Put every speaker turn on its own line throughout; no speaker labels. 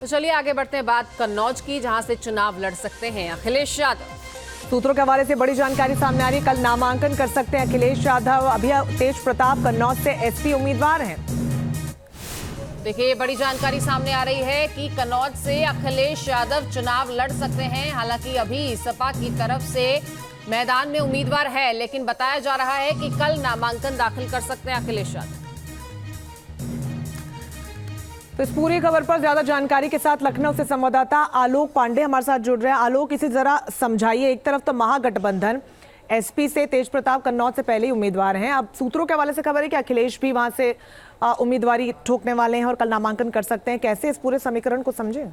तो चलिए आगे बढ़ते हैं बात कन्नौज की, जहां से चुनाव लड़ सकते हैं अखिलेश यादव।
सूत्रों के हवाले से बड़ी जानकारी सामने आ रही है। कल नामांकन कर सकते हैं अखिलेश यादव। अभी तेज प्रताप कन्नौज से एसपी उम्मीदवार हैं।
देखिए ये बड़ी जानकारी सामने आ रही है कि कन्नौज से अखिलेश यादव चुनाव लड़ सकते हैं। हालांकि अभी सपा की तरफ से मैदान में उम्मीदवार है, लेकिन बताया जा रहा है कि कल नामांकन दाखिल कर सकते हैं अखिलेश यादव।
तो इस पूरी खबर पर ज्यादा जानकारी के साथ लखनऊ से संवाददाता आलोक पांडे हमारे साथ जुड़ रहे हैं। आलोक, इसे जरा समझाइए। एक तरफ तो महागठबंधन एसपी से तेज प्रताप कन्नौज से पहले ही उम्मीदवार हैं। अब सूत्रों के हवाले से खबर है कि अखिलेश भी वहां से उम्मीदवारी ठोकने वाले हैं और कल नामांकन कर सकते हैं। कैसे इस पूरे समीकरण को समझें?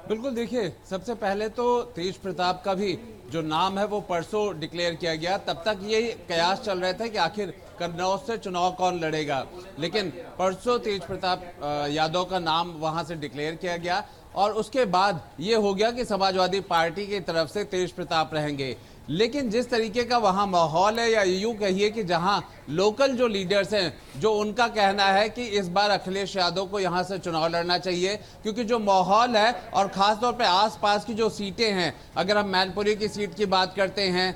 बिल्कुल, देखिए सबसे पहले तो तेज प्रताप का भी जो नाम है वो परसों डिक्लेयर किया गया। तब तक ये कयास चल रहा था कि आखिर कन्नौज से चुनाव कौन लड़ेगा, लेकिन परसों तेज प्रताप यादव का नाम वहां से डिक्लेयर किया गया और उसके बाद ये हो गया कि समाजवादी पार्टी की तरफ से तेज प्रताप रहेंगे। लेकिन जिस तरीके का वहाँ माहौल है, या यूँ कहिए कि जहाँ लोकल जो लीडर्स हैं, जो उनका कहना है कि इस बार अखिलेश यादव को यहाँ से चुनाव लड़ना चाहिए, क्योंकि जो माहौल है और ख़ासतौर पे आसपास की जो सीटें हैं, अगर हम मैनपुरी की सीट की बात करते हैं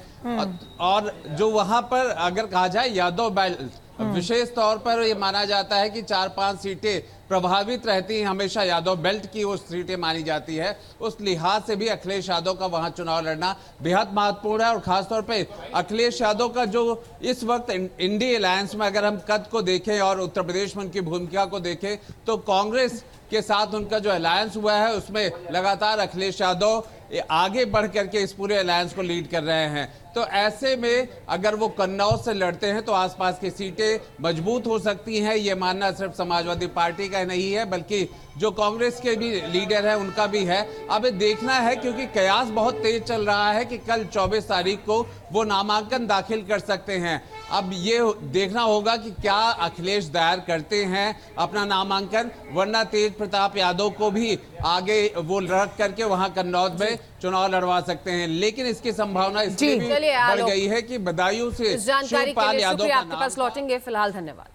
और जो वहाँ पर अगर कहा जाए यादव बेल्ट, विशेष तौर पर ये माना जाता है कि 4-5 सीटें प्रभावित रहती हैं, हमेशा यादव बेल्ट की वो सीटें मानी जाती है। उस लिहाज से भी अखिलेश यादव का वहां चुनाव लड़ना बेहद महत्वपूर्ण है। और खासतौर पे अखिलेश यादव का जो इस वक्त इंडी अलायंस में अगर हम कद को देखें और उत्तर प्रदेश में उनकी भूमिका को देखें, तो कांग्रेस के साथ उनका जो अलायंस हुआ है उसमें लगातार अखिलेश यादव आगे बढ़ करके इस पूरे अलायंस को लीड कर रहे हैं। तो ऐसे में अगर वो कन्नौज से लड़ते हैं तो आसपास की सीटें मजबूत हो सकती हैं। ये मानना सिर्फ समाजवादी पार्टी का नहीं है, बल्कि जो कांग्रेस के भी लीडर है उनका भी है। अब देखना है, क्योंकि कयास बहुत तेज चल रहा है कि कल 24 तारीख को वो नामांकन दाखिल कर सकते हैं। अब ये देखना होगा कि क्या अखिलेश दायर करते हैं अपना नामांकन, वरना तेज प्रताप यादव को भी आगे वो रख करके वहां कन्नौज में चुनाव लड़वा सकते हैं। लेकिन इसकी संभावना इसलिए भी बढ़ गई है कि बदायूं से
शिवपाल यादव आपके पास लौटेंगे। फिलहाल धन्यवाद।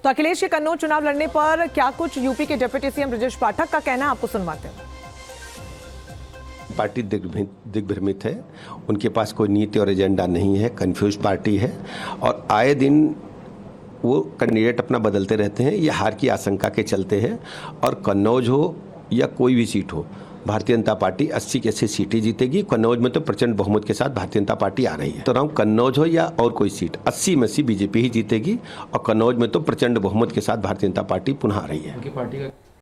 तो अखिलेश के कन्नौज चुनाव लड़ने पर क्या कुछ यूपी के डिप्टी सीएम ब्रजेश पाठक का कहना, आपको सुनवाते हैं।
पार्टी दिग्भ्रमित है, उनके पास कोई नीति और एजेंडा नहीं है, कंफ्यूज पार्टी है और आए दिन वो कैंडिडेट अपना बदलते रहते हैं। ये हार की आशंका के चलते हैं। और कन्नौज हो या कोई भी सीट हो, भारतीय जनता पार्टी 80 की 80 सीटें जीतेगी। कन्नौज में तो प्रचंड बहुमत के साथ भारतीय जनता पार्टी आ रही है। तो कन्नौज हो या और कोई सीट 80 में 80 बीजेपी ही जीतेगी और कन्नौज में तो प्रचंड बहुमत के साथ भारतीय जनता पार्टी पुनः आ रही है।